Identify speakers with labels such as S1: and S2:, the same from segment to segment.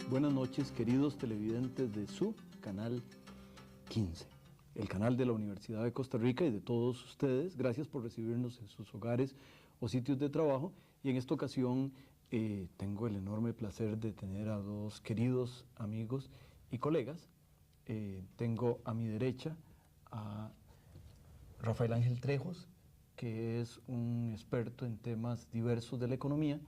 S1: Buenas noches, queridos televidentes de su canal 15, el canal de la Universidad de Costa Rica, y de todos ustedes. Gracias por recibirnos en sus hogares o sitios de trabajo. Y en esta ocasión tengo el enorme placer de tener a dos queridos amigos y colegas. Tengo a mi derecha a Rafael Ángel Trejos, que es un experto en temas diversos de la economía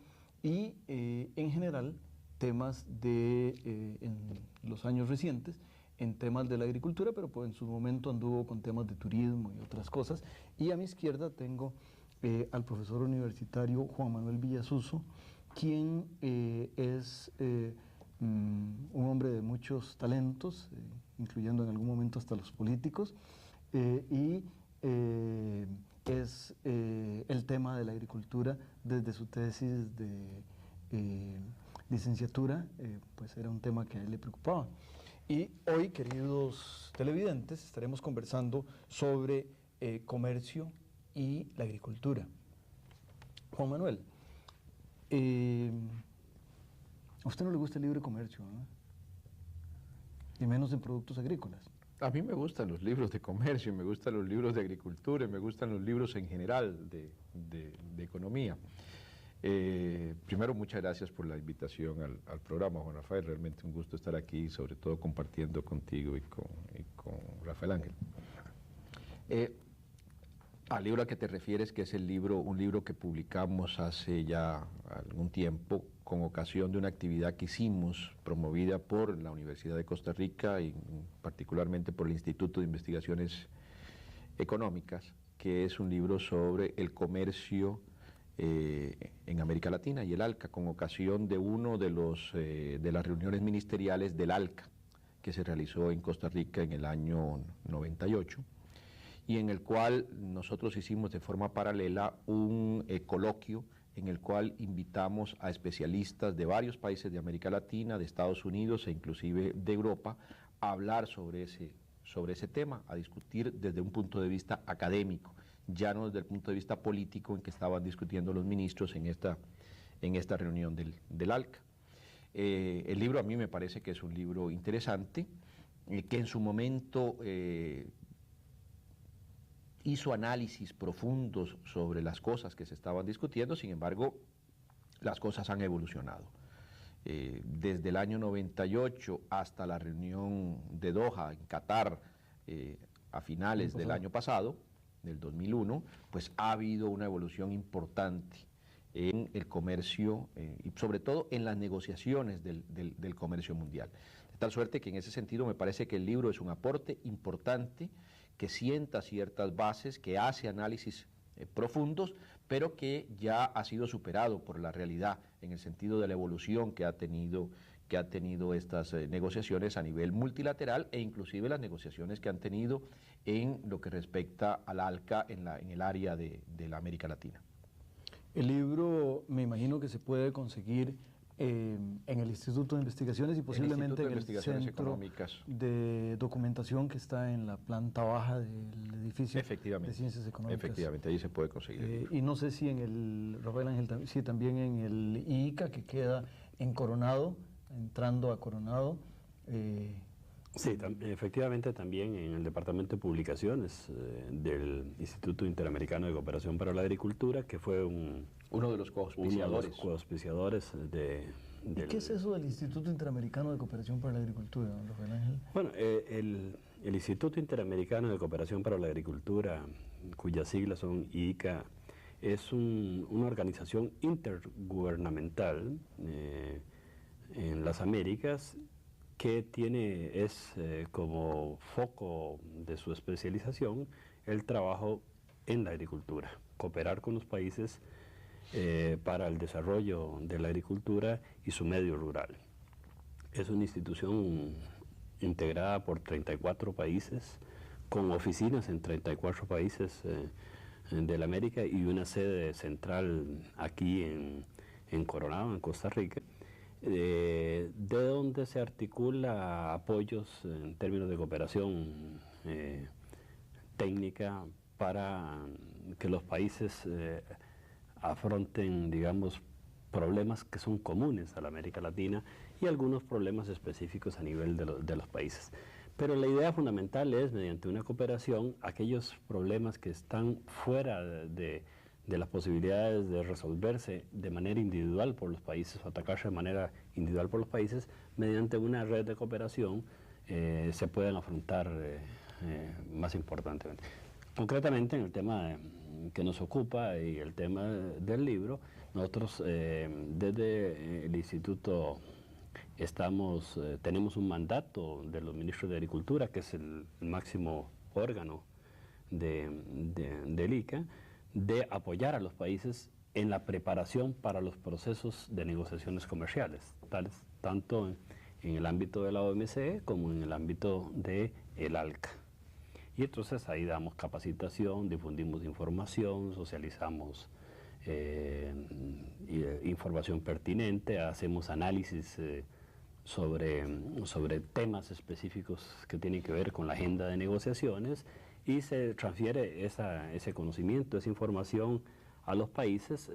S1: y en general temas en los años recientes, en temas de la agricultura, pero pues en su momento anduvo con temas de turismo y otras cosas. Y a mi izquierda tengo al profesor universitario Juan Manuel Villasuso, quien es un hombre de muchos talentos, incluyendo en algún momento hasta los políticos, y es el tema de la agricultura desde su tesis de licenciatura, pues era un tema que a él le preocupaba. Y hoy, queridos televidentes, estaremos conversando sobre comercio y la agricultura. Juan Manuel, a usted no le gusta el libre comercio, ¿no? Y menos en productos agrícolas.
S2: A mí me gustan los libros de comercio, me gustan los libros de agricultura, me gustan los libros en general de economía. Primero, muchas gracias por la invitación al programa, Juan Rafael. Realmente un gusto estar aquí, sobre todo compartiendo contigo y con Rafael Ángel. Al libro a que te refieres, que es un libro que publicamos hace ya algún tiempo con ocasión de una actividad que hicimos promovida por la Universidad de Costa Rica y particularmente por el Instituto de Investigaciones Económicas, que es un libro sobre el comercio en América Latina y el ALCA, con ocasión de uno de las reuniones ministeriales del ALCA que se realizó en Costa Rica en el año 98, y en el cual nosotros hicimos de forma paralela un coloquio en el cual invitamos a especialistas de varios países de América Latina, de Estados Unidos e inclusive de Europa, a hablar sobre ese tema, a discutir desde un punto de vista académico, ya no desde el punto de vista político en que estaban discutiendo los ministros en esta reunión del ALCA. El libro a mí me parece que es un libro interesante, que en su momento hizo análisis profundos sobre las cosas que se estaban discutiendo. Sin embargo, las cosas han evolucionado. Desde el año 98 hasta la reunión de Doha en Qatar a finales del año pasado, del 2001, pues ha habido una evolución importante en el comercio y sobre todo en las negociaciones del comercio mundial. De tal suerte que en ese sentido me parece que el libro es un aporte importante que sienta ciertas bases, que hace análisis profundos, pero que ya ha sido superado por la realidad en el sentido de la evolución que ha tenido estas negociaciones a nivel multilateral e inclusive las negociaciones que han tenido en lo que respecta al ALCA en el área de la América Latina.
S1: El libro me imagino que se puede conseguir en el Instituto de Investigaciones y posiblemente en el Centro de Documentación que está en la planta baja del edificio de Ciencias Económicas.
S2: Efectivamente, ahí se puede conseguir.
S1: Y no sé si en el, Rafael Ángel, sí, también en el IICA, que queda en Coronado, entrando a Coronado.
S3: Sí, efectivamente también en el Departamento de Publicaciones del Instituto Interamericano de Cooperación para la Agricultura, que fue uno de los coauspiciadores
S1: ¿Y qué es eso del Instituto Interamericano de Cooperación para la Agricultura, don Rafael Ángel?
S3: Bueno, el Instituto Interamericano de Cooperación para la Agricultura, cuyas siglas son IICA, es una organización intergubernamental en las Américas que es como foco de su especialización el trabajo en la agricultura, cooperar con los países para el desarrollo de la agricultura y su medio rural. Es una institución integrada por 34 países, con oficinas en 34 países de la América y una sede central aquí en Coronado, en Costa Rica, de donde se articula apoyos en términos de cooperación técnica para que los países afronten, digamos, problemas que son comunes a la América Latina y algunos problemas específicos a nivel de los países. Pero la idea fundamental es, mediante una cooperación, aquellos problemas que están fuera de las posibilidades de resolverse de manera individual por los países o atacarse de manera individual por los países, mediante una red de cooperación se pueden afrontar más importantemente. Concretamente, en el tema que nos ocupa y el tema del libro, nosotros desde el Instituto tenemos un mandato de los ministros de Agricultura, que es el máximo órgano del ICA, de apoyar a los países en la preparación para los procesos de negociaciones comerciales, tanto en el ámbito de la OMC como en el ámbito del ALCA. Y entonces ahí damos capacitación, difundimos información, socializamos información pertinente, hacemos análisis sobre temas específicos que tienen que ver con la agenda de negociaciones y se transfiere ese conocimiento, esa información a los países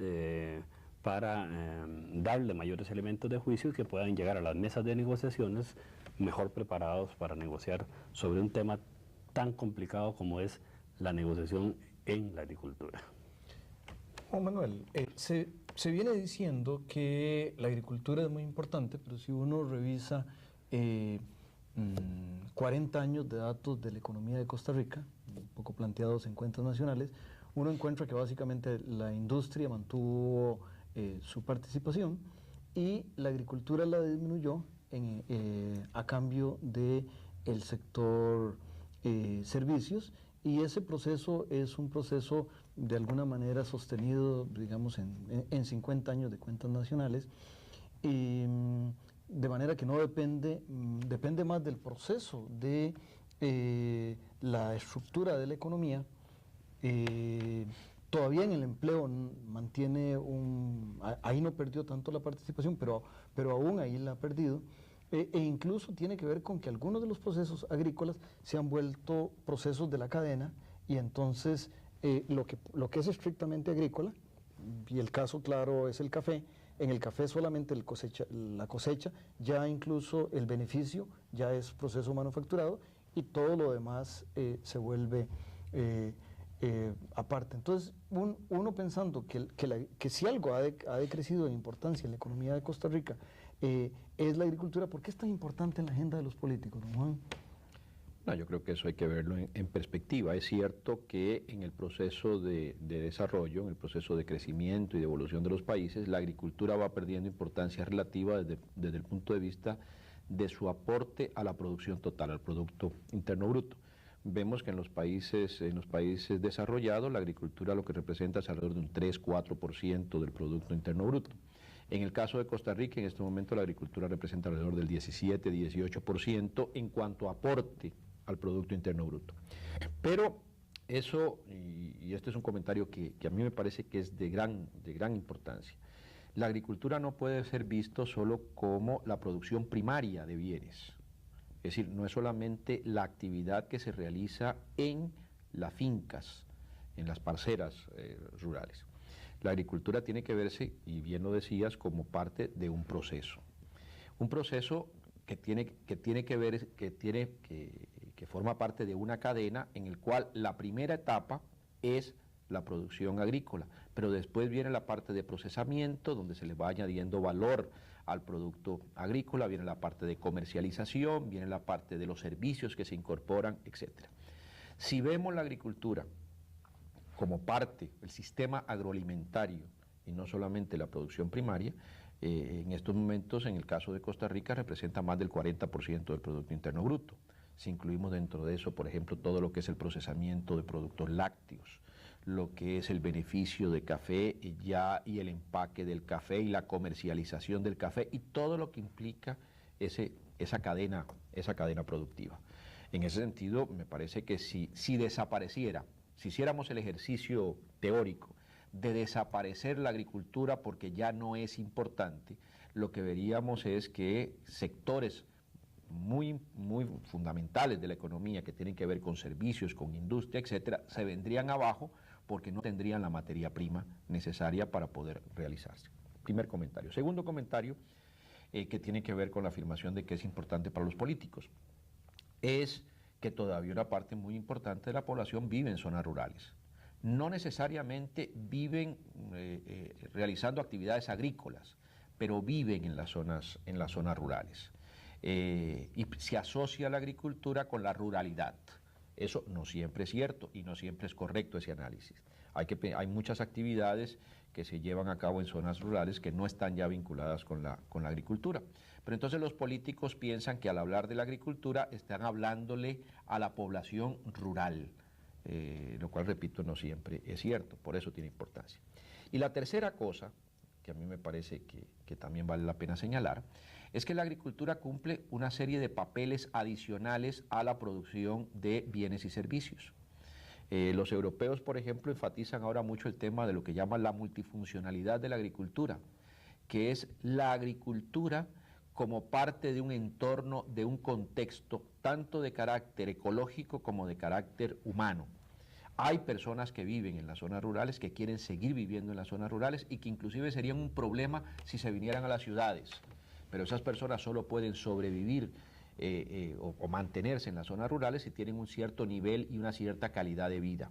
S3: para darle mayores elementos de juicio y que puedan llegar a las mesas de negociaciones mejor preparados para negociar sobre un tema tan complicado como es la negociación en la agricultura.
S1: Juan Manuel, se viene diciendo que la agricultura es muy importante, pero si uno revisa 40 años de datos de la economía de Costa Rica, un poco planteados en cuentas nacionales, uno encuentra que básicamente la industria mantuvo su participación y la agricultura la disminuyó a cambio del sector servicios, y ese proceso es un proceso de alguna manera sostenido, digamos, en 50 años de cuentas nacionales, de manera que no depende más del proceso de la estructura de la economía. Todavía en el empleo mantiene ahí no perdió tanto la participación, pero aún ahí la ha perdido. E incluso tiene que ver con que algunos de los procesos agrícolas se han vuelto procesos de la cadena, y entonces lo que es estrictamente agrícola, y el caso claro es el café, en el café solamente la cosecha, ya incluso el beneficio ya es proceso manufacturado y todo lo demás se vuelve aparte. Entonces uno pensando que si algo ha decrecido en importancia en la economía de Costa Rica, es la agricultura. ¿Por qué es tan importante en la agenda de los políticos, don Juan?
S2: No, yo creo que eso hay que verlo en perspectiva. Es cierto que en el proceso de desarrollo, en el proceso de crecimiento y de evolución de los países, la agricultura va perdiendo importancia relativa desde el punto de vista de su aporte a la producción total, al Producto Interno Bruto. Vemos que en los países desarrollados la agricultura lo que representa es alrededor de un 3-4% del Producto Interno Bruto. En el caso de Costa Rica, en este momento la agricultura representa alrededor del 17-18% en cuanto a aporte al Producto Interno Bruto. Pero eso, y este es un comentario que a mí me parece que es de gran importancia, la agricultura no puede ser visto solo como la producción primaria de bienes. Es decir, no es solamente la actividad que se realiza en las fincas, en las parcelas rurales. La agricultura tiene que verse, y bien lo decías, como parte de un proceso. Un proceso que forma parte de una cadena en el cual la primera etapa es la producción agrícola, pero después viene la parte de procesamiento, donde se le va añadiendo valor al producto agrícola, viene la parte de comercialización, viene la parte de los servicios que se incorporan, etc. Si vemos la agricultura como parte del sistema agroalimentario y no solamente la producción primaria, en estos momentos, en el caso de Costa Rica, representa más del 40% del Producto Interno Bruto. Si incluimos dentro de eso, por ejemplo, todo lo que es el procesamiento de productos lácteos, lo que es el beneficio de café y el empaque del café y la comercialización del café y todo lo que implica esa cadena productiva. En ese sentido, me parece que si desapareciera, si hiciéramos el ejercicio teórico de desaparecer la agricultura porque ya no es importante, lo que veríamos es que sectores muy fundamentales de la economía que tienen que ver con servicios, con industria, etcétera, se vendrían abajo porque no tendrían la materia prima necesaria para poder realizarse. Primer comentario. Segundo comentario, que tiene que ver con la afirmación de que es importante para los políticos, es que todavía una parte muy importante de la población vive en zonas rurales. No necesariamente viven realizando actividades agrícolas, pero viven en las zonas rurales. Y se asocia la agricultura con la ruralidad. Eso no siempre es cierto y no siempre es correcto ese análisis. Hay muchas actividades que se llevan a cabo en zonas rurales que no están ya vinculadas con la agricultura. Pero entonces los políticos piensan que al hablar de la agricultura están hablándole a la población rural, lo cual, repito, no siempre es cierto, por eso tiene importancia. Y la tercera cosa, que a mí me parece que también vale la pena señalar, es que la agricultura cumple una serie de papeles adicionales a la producción de bienes y servicios. Los europeos, por ejemplo, enfatizan ahora mucho el tema de lo que llaman la multifuncionalidad de la agricultura, que es la agricultura como parte de un entorno, de un contexto, tanto de carácter ecológico como de carácter humano. Hay personas que viven en las zonas rurales, que quieren seguir viviendo en las zonas rurales y que inclusive serían un problema si se vinieran a las ciudades. Pero esas personas solo pueden sobrevivir o mantenerse en las zonas rurales si tienen un cierto nivel y una cierta calidad de vida.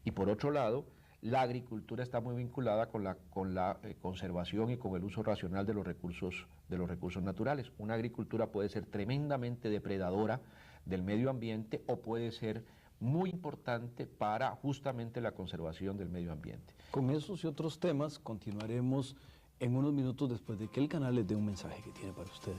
S2: Y por otro lado, la agricultura está muy vinculada con la conservación y con el uso racional de los recursos naturales. Una agricultura puede ser tremendamente depredadora del medio ambiente o puede ser muy importante para justamente la conservación del medio ambiente.
S1: Con esos y otros temas continuaremos en unos minutos después de que el canal les dé un mensaje que tiene para ustedes.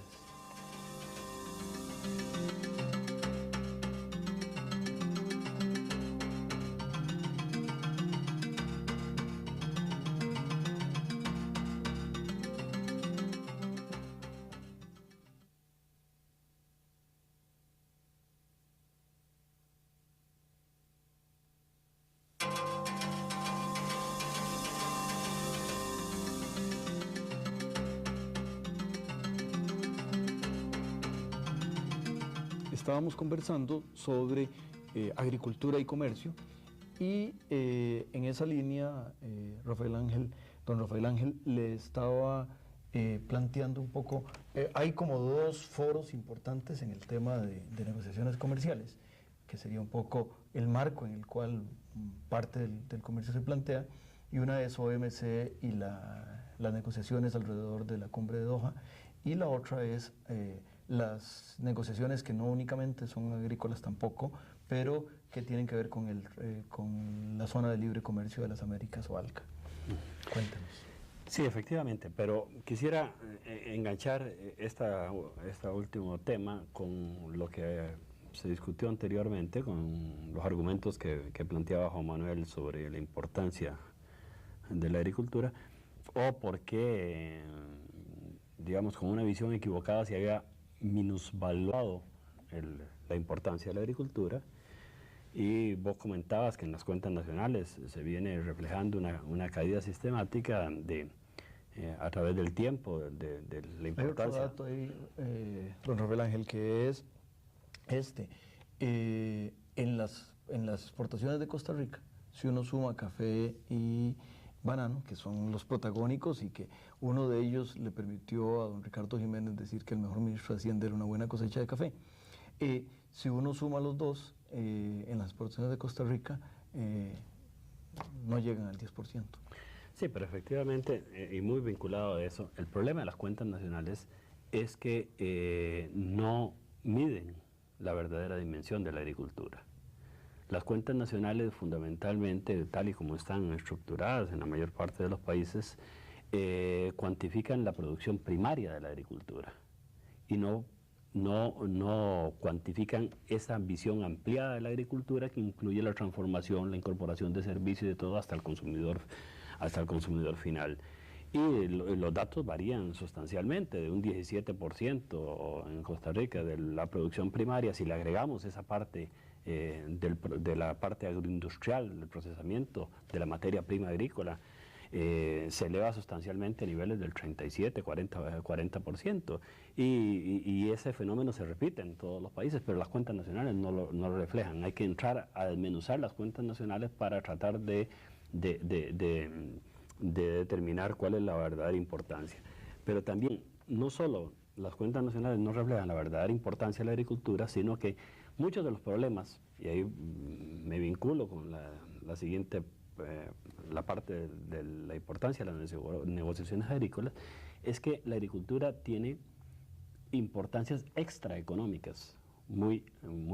S1: Estábamos conversando sobre agricultura y comercio y en esa línea don Rafael Ángel le estaba planteando un poco, hay como dos foros importantes en el tema de negociaciones comerciales, que sería un poco el marco en el cual parte del comercio se plantea, y una es OMC y las negociaciones alrededor de la cumbre de Doha, y la otra es las negociaciones que no únicamente son agrícolas tampoco, pero que tienen que ver con la zona de libre comercio de las Américas o ALCA. Cuéntanos.
S3: Sí, efectivamente, pero quisiera enganchar este último tema con lo que se discutió anteriormente, con los argumentos que planteaba Juan Manuel sobre la importancia de la agricultura, o por qué, digamos, con una visión equivocada se había minusvaluado la importancia de la agricultura. Y vos comentabas que en las cuentas nacionales se viene reflejando una caída sistemática a través del tiempo de la importancia.
S1: Hay otro dato ahí, don Rafael Ángel, que es en las exportaciones de Costa Rica, si uno suma café y banano, que son los protagónicos y que uno de ellos le permitió a don Ricardo Jiménez decir que el mejor ministro de Hacienda era una buena cosecha de café. Si uno suma los dos, en las exportaciones de Costa Rica no llegan al 10%.
S3: Sí, pero efectivamente, y muy vinculado a eso, el problema de las cuentas nacionales es que no miden la verdadera dimensión de la agricultura. Las cuentas nacionales, fundamentalmente, tal y como están estructuradas en la mayor parte de los países, cuantifican la producción primaria de la agricultura y no cuantifican esa visión ampliada de la agricultura que incluye la transformación, la incorporación de servicios y de todo hasta el consumidor final. Y los datos varían sustancialmente, de un 17% en Costa Rica de la producción primaria. Si le agregamos esa parte de la parte agroindustrial, del procesamiento de la materia prima agrícola, se eleva sustancialmente a niveles del 37, 40%. Y ese fenómeno se repite en todos los países, pero las cuentas nacionales no lo reflejan. Hay que entrar a desmenuzar las cuentas nacionales para tratar de de determinar cuál es la verdadera importancia. Pero también, no solo las cuentas nacionales no reflejan la verdadera importancia de la agricultura, sino que muchos de los problemas, y ahí me vinculo con la siguiente, la parte de la importancia de las negociaciones agrícolas, es que la agricultura tiene importancias extraeconómicas muy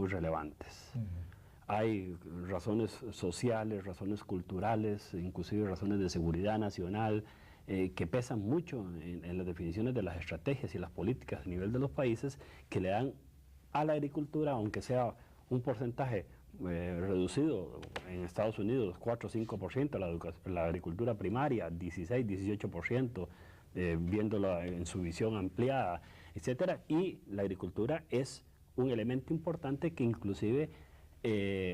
S3: relevantes. Hay razones sociales, razones culturales, inclusive razones de seguridad nacional, que pesan mucho en las definiciones de las estrategias y las políticas a nivel de los países, que le dan a la agricultura, aunque sea un porcentaje reducido en Estados Unidos, 4 o 5%, la agricultura primaria, 16, 18%, viéndolo en su visión ampliada, etcétera. Y la agricultura es un elemento importante que inclusive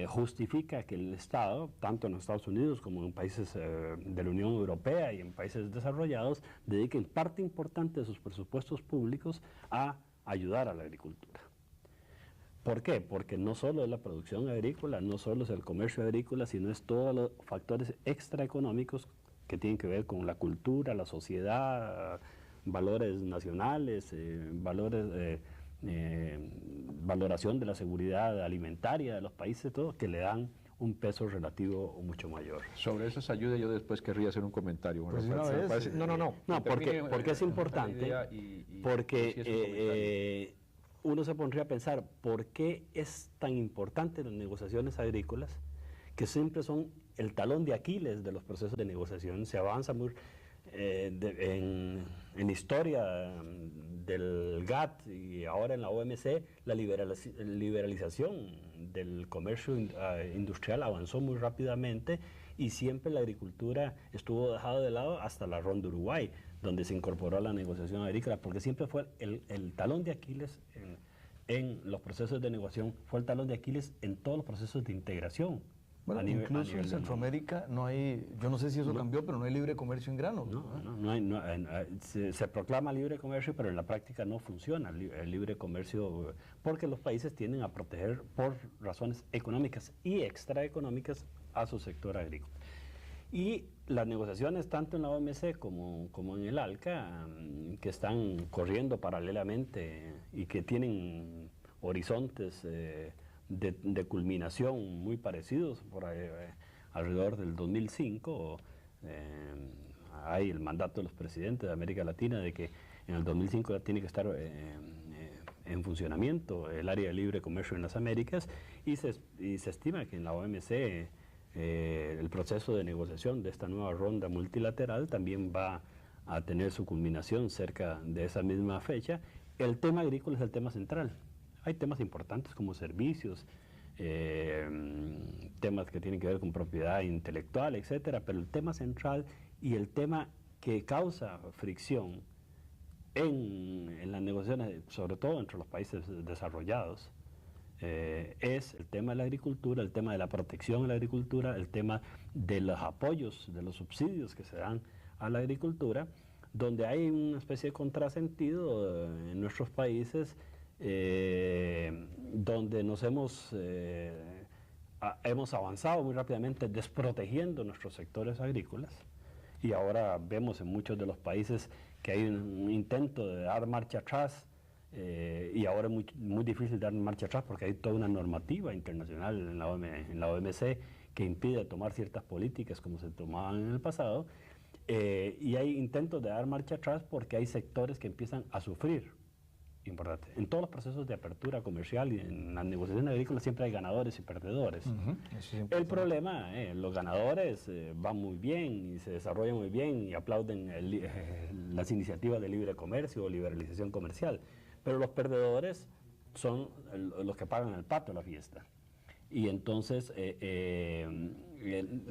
S3: justifica que el Estado, tanto en los Estados Unidos como en países de la Unión Europea y en países desarrollados, dediquen parte importante de sus presupuestos públicos a ayudar a la agricultura. ¿Por qué? Porque no solo es la producción agrícola, no solo es el comercio agrícola, sino es todos los factores extraeconómicos que tienen que ver con la cultura, la sociedad, valores nacionales, valoración de la seguridad alimentaria de los países, todo, que le dan un peso relativo mucho mayor.
S2: Sobre esas ayudas yo después querría hacer un comentario.
S1: Pues
S2: No,
S3: porque es importante, porque uno se pondría a pensar por qué es tan importante las negociaciones agrícolas, que siempre son el talón de Aquiles de los procesos de negociación. Se avanza muy en historia del GATT y ahora en la OMC, la liberalización del comercio industrial avanzó muy rápidamente, y siempre la agricultura estuvo dejada de lado hasta la Ronda de Uruguay, donde se incorporó a la negociación agrícola, porque siempre fue el talón de Aquiles en los procesos de negociación, fue el talón de Aquiles en todos los procesos de integración.
S1: Bueno, incluso en Centroamérica no hay, yo no sé si eso cambió, pero no hay libre comercio en granos.
S3: Se proclama libre comercio, pero en la práctica no funciona el libre comercio, porque los países tienden a proteger por razones económicas y extraeconómicas a su sector agrícola. Y las negociaciones, tanto en la OMC como en el ALCA, que están corriendo paralelamente y que tienen horizontes de culminación muy parecidos, por ahí, alrededor del 2005, hay el mandato de los presidentes de América Latina de que en el 2005 ya tiene que estar en funcionamiento el área de libre comercio en las Américas, y se estima que en la OMC el proceso de negociación de esta nueva ronda multilateral también va a tener su culminación cerca de esa misma fecha. El tema agrícola es el tema central. Hay temas importantes como servicios, temas que tienen que ver con propiedad intelectual, etcétera, pero el tema central y el tema que causa fricción en las negociaciones, sobre todo entre los países desarrollados, es el tema de la agricultura, el tema de la protección de la agricultura, el tema de los apoyos, de los subsidios que se dan a la agricultura, donde hay una especie de contrasentido en nuestros países, donde nos hemos avanzado muy rápidamente desprotegiendo nuestros sectores agrícolas, y ahora vemos en muchos de los países que hay un intento de dar marcha atrás, y ahora es muy difícil dar marcha atrás porque hay toda una normativa internacional en la OMC que impide tomar ciertas políticas como se tomaban en el pasado, y hay intentos de dar marcha atrás porque hay sectores que empiezan a sufrir. Importante. En todos los procesos de apertura comercial y en las negociaciones agrícolas siempre hay ganadores y perdedores. El problema, los ganadores van muy bien y se desarrollan muy bien y aplauden las iniciativas de libre comercio o liberalización comercial, pero los perdedores son los que pagan el pato de la fiesta. Y entonces, en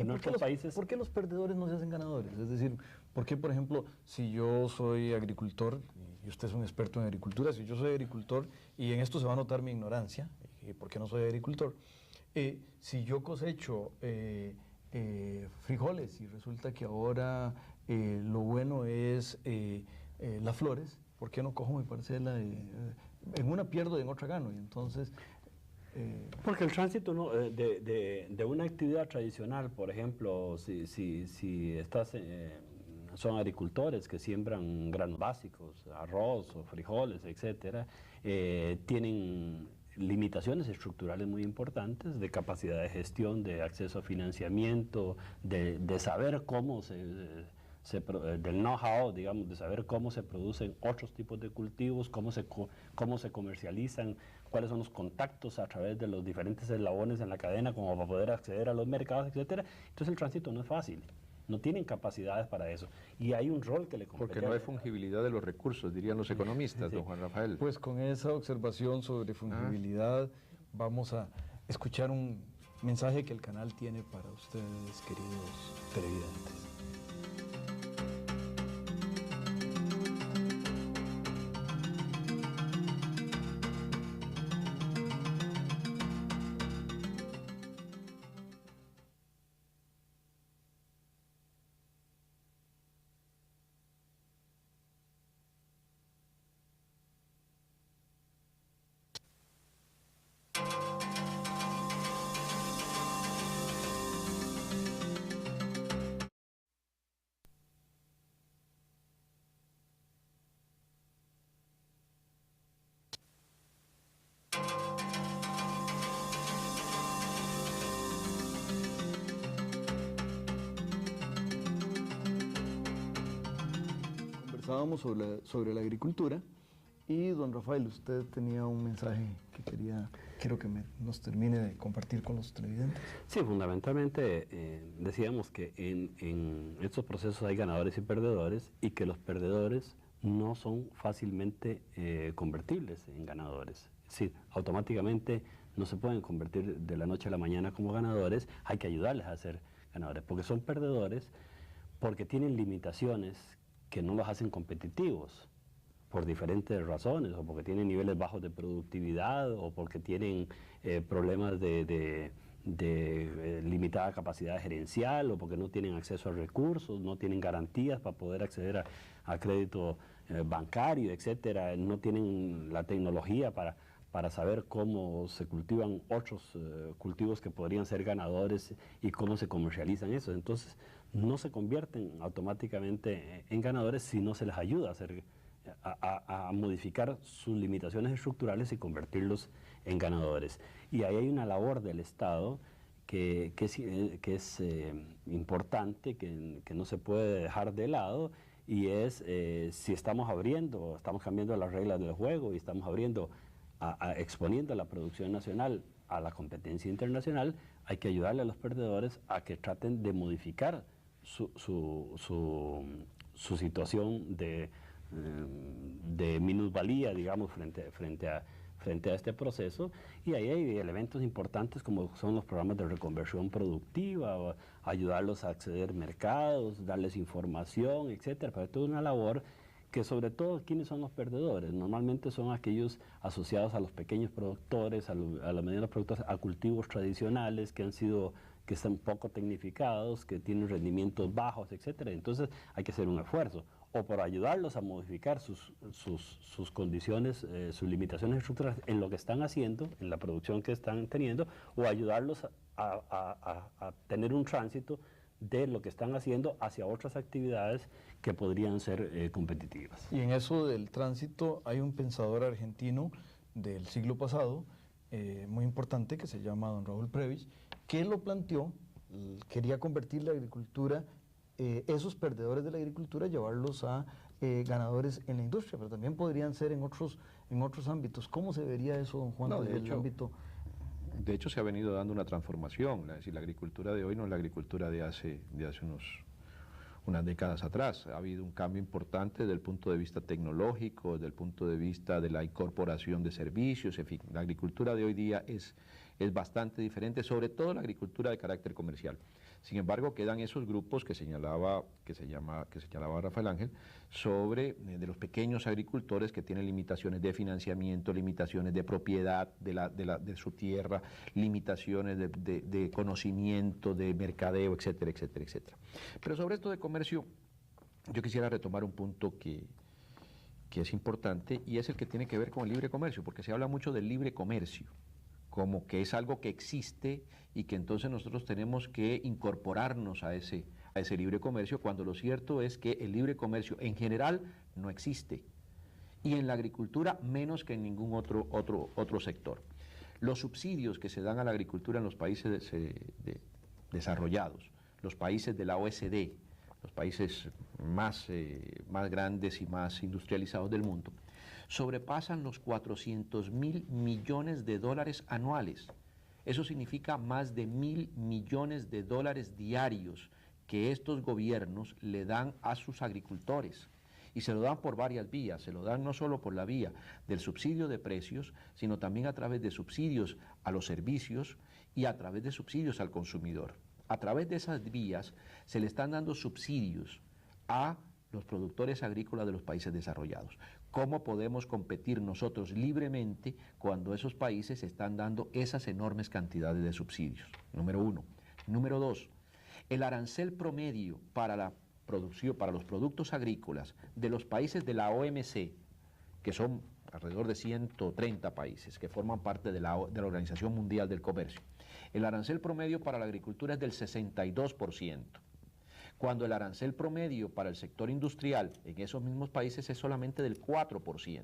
S3: nuestros países...
S1: ¿Por qué los perdedores no se hacen ganadores? Es decir, ¿por qué, por ejemplo, si yo soy agricultor, y usted es un experto en agricultura, si yo soy agricultor, y en esto se va a notar mi ignorancia, porque no soy agricultor, si yo cosecho frijoles y resulta que ahora lo bueno es las flores, ¿por qué no cojo mi parcela? En una pierdo y en otra gano, y entonces...
S3: Porque el tránsito de una actividad tradicional, por ejemplo, si estás son agricultores que siembran granos básicos, arroz o frijoles, etcétera, tienen limitaciones estructurales muy importantes de capacidad de gestión, de acceso a financiamiento, de saber cómo del know-how, digamos, de saber cómo se producen otros tipos de cultivos, cómo se comercializan, cuáles son los contactos a través de los diferentes eslabones en la cadena como para poder acceder a los mercados, etcétera. Entonces el tránsito no es fácil. No tienen capacidades para eso. Y hay un rol que le compete.
S2: Porque no hay fungibilidad de los recursos, dirían los economistas,
S3: Sí.
S2: don Juan Rafael.
S1: Pues con esa observación sobre fungibilidad vamos a escuchar un mensaje que el canal tiene para ustedes, queridos televidentes. Conversábamos sobre la agricultura y don Rafael, usted tenía un mensaje que quiero que nos termine de compartir con los televidentes.
S3: Sí, fundamentalmente decíamos que en estos procesos hay ganadores y perdedores y que los perdedores no son fácilmente convertibles en ganadores. Es decir, automáticamente no se pueden convertir de la noche a la mañana como ganadores, hay que ayudarles a ser ganadores, porque son perdedores porque tienen limitaciones que no los hacen competitivos por diferentes razones, o porque tienen niveles bajos de productividad, o porque tienen problemas de limitada capacidad gerencial, o porque no tienen acceso a recursos, no tienen garantías para poder acceder a crédito bancario, etcétera, no tienen la tecnología para saber cómo se cultivan otros cultivos que podrían ser ganadores y cómo se comercializan eso. Entonces, no se convierten automáticamente en ganadores si no se les ayuda a modificar sus limitaciones estructurales y convertirlos en ganadores. Y ahí hay una labor del Estado que es importante, que no se puede dejar de lado, y es si estamos cambiando las reglas del juego y estamos exponiendo la producción nacional a la competencia internacional, hay que ayudarle a los perdedores a que traten de modificar su situación de minusvalía, digamos, frente a este proceso. Y ahí hay elementos importantes como son los programas de reconversión productiva, ayudarlos a acceder a mercados, darles información, etcétera. Pero esto es una labor que, sobre todo, ¿quiénes son los perdedores? Normalmente son aquellos asociados a los pequeños productores, a los medianos productores, a cultivos tradicionales que están poco tecnificados, que tienen rendimientos bajos, etcétera. Entonces hay que hacer un esfuerzo, o por ayudarlos a modificar sus condiciones, sus limitaciones estructurales en lo que están haciendo, en la producción que están teniendo, o ayudarlos a tener un tránsito de lo que están haciendo hacia otras actividades que podrían ser competitivas.
S1: Y en eso del tránsito hay un pensador argentino del siglo pasado, muy importante, que se llama don Raúl Prebisch, que lo planteó, quería convertir la agricultura, esos perdedores de la agricultura, llevarlos a ganadores en la industria, pero también podrían ser en otros ámbitos. ¿Cómo se vería eso, don Juan,
S2: No,
S1: desde el ámbito?
S2: De hecho, se ha venido dando una transformación. Es decir, la agricultura de hoy no es la agricultura de hace unas décadas atrás. Ha habido un cambio importante desde el punto de vista tecnológico, desde el punto de vista de la incorporación de servicios. En fin, la agricultura de hoy día es bastante diferente, sobre todo la agricultura de carácter comercial. Sin embargo, quedan esos grupos que señalaba Rafael Ángel, de los pequeños agricultores que tienen limitaciones de financiamiento, limitaciones de propiedad de su tierra, limitaciones de conocimiento, de mercadeo, etcétera, etcétera, etcétera. Pero sobre esto de comercio, yo quisiera retomar un punto que es importante, y es el que tiene que ver con el libre comercio, porque se habla mucho del libre comercio, como que es algo que existe y que entonces nosotros tenemos que incorporarnos a ese a ese libre comercio, cuando lo cierto es que el libre comercio en general no existe, y en la agricultura menos que en ningún otro sector. Los subsidios que se dan a la agricultura en los países desarrollados, los países de la OECD, los países más grandes y más industrializados del mundo, sobrepasan los 400.000 millones de dólares anuales. Eso significa más de 1.000 millones de dólares diarios que estos gobiernos le dan a sus agricultores. Y se lo dan por varias vías, se lo dan no solo por la vía del subsidio de precios, sino también a través de subsidios a los servicios y a través de subsidios al consumidor. A través de esas vías se le están dando subsidios a los productores agrícolas de los países desarrollados. ¿Cómo podemos competir nosotros libremente cuando esos países están dando esas enormes cantidades de subsidios? Número uno. Número dos, el arancel promedio para la producción, para los productos agrícolas de los países de la OMC, que son alrededor de 130 países que forman parte de la Organización Mundial del Comercio. El arancel promedio para la agricultura es del 62%, cuando el arancel promedio para el sector industrial en esos mismos países es solamente del 4%.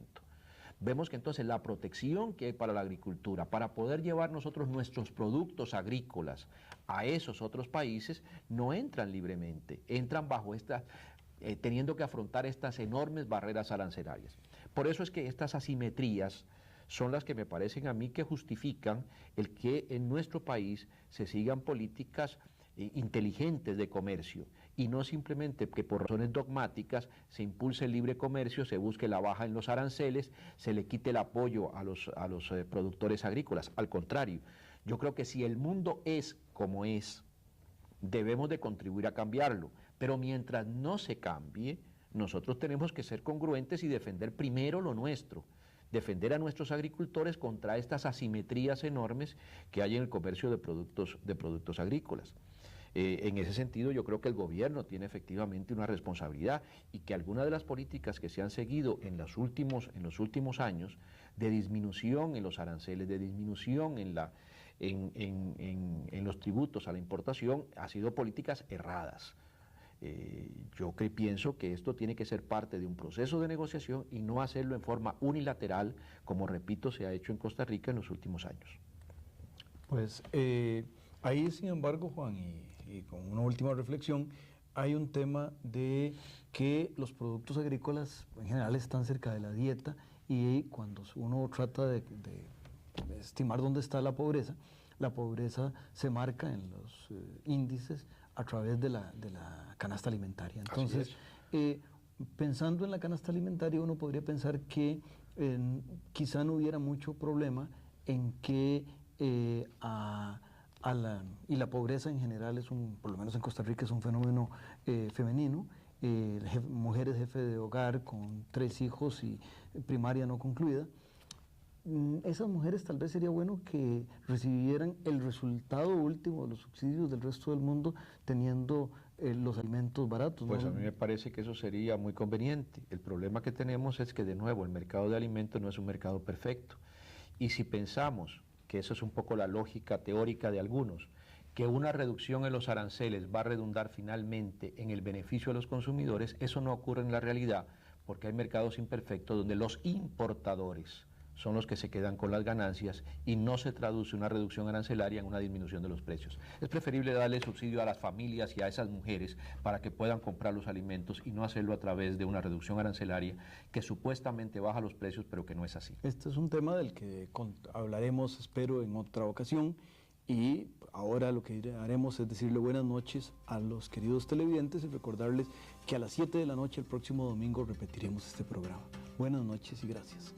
S2: Vemos que entonces la protección que hay para la agricultura, para poder llevar nosotros nuestros productos agrícolas a esos otros países, no entran libremente, entran bajo teniendo que afrontar estas enormes barreras arancelarias. Por eso es que estas asimetrías son las que me parecen a mí que justifican el que en nuestro país se sigan políticas inteligentes de comercio y no simplemente que por razones dogmáticas se impulse el libre comercio, se busque la baja en los aranceles, se le quite el apoyo a los productores agrícolas. Al contrario, yo creo que si el mundo es como es, debemos de contribuir a cambiarlo, pero mientras no se cambie, nosotros tenemos que ser congruentes y defender primero lo nuestro, defender a nuestros agricultores contra estas asimetrías enormes que hay en el comercio de productos agrícolas. En ese sentido, yo creo que el gobierno tiene efectivamente una responsabilidad y que algunas de las políticas que se han seguido en los últimos años de disminución en los aranceles, de disminución en los tributos a la importación, han sido políticas erradas. Yo pienso que esto tiene que ser parte de un proceso de negociación y no hacerlo en forma unilateral, como repito, se ha hecho en Costa Rica en los últimos años.
S1: Pues ahí, sin embargo, Juan, y con una última reflexión, hay un tema de que los productos agrícolas en general están cerca de la dieta y cuando uno trata de estimar dónde está la pobreza se marca en los índices a través de la canasta alimentaria. Entonces, pensando en la canasta alimentaria, uno podría pensar que quizá no hubiera mucho problema en que y la pobreza en general por lo menos en Costa Rica, es un fenómeno femenino, mujeres jefe de hogar con 3 hijos y primaria no concluida. Esas mujeres tal vez sería bueno que recibieran el resultado último de los subsidios del resto del mundo teniendo los alimentos baratos, ¿no?
S2: Pues a mí me parece que eso sería muy conveniente. El problema que tenemos es que, de nuevo, el mercado de alimentos no es un mercado perfecto. Y si pensamos, que eso es un poco la lógica teórica de algunos, que una reducción en los aranceles va a redundar finalmente en el beneficio de los consumidores, eso no ocurre en la realidad, porque hay mercados imperfectos donde los importadores son los que se quedan con las ganancias y no se traduce una reducción arancelaria en una disminución de los precios. Es preferible darle subsidio a las familias y a esas mujeres para que puedan comprar los alimentos y no hacerlo a través de una reducción arancelaria que supuestamente baja los precios, pero que no es así.
S1: Este es un tema del que hablaremos, espero, en otra ocasión, y ahora lo que haremos es decirle buenas noches a los queridos televidentes y recordarles que a las 7 de la noche el próximo domingo repetiremos este programa. Buenas noches y gracias.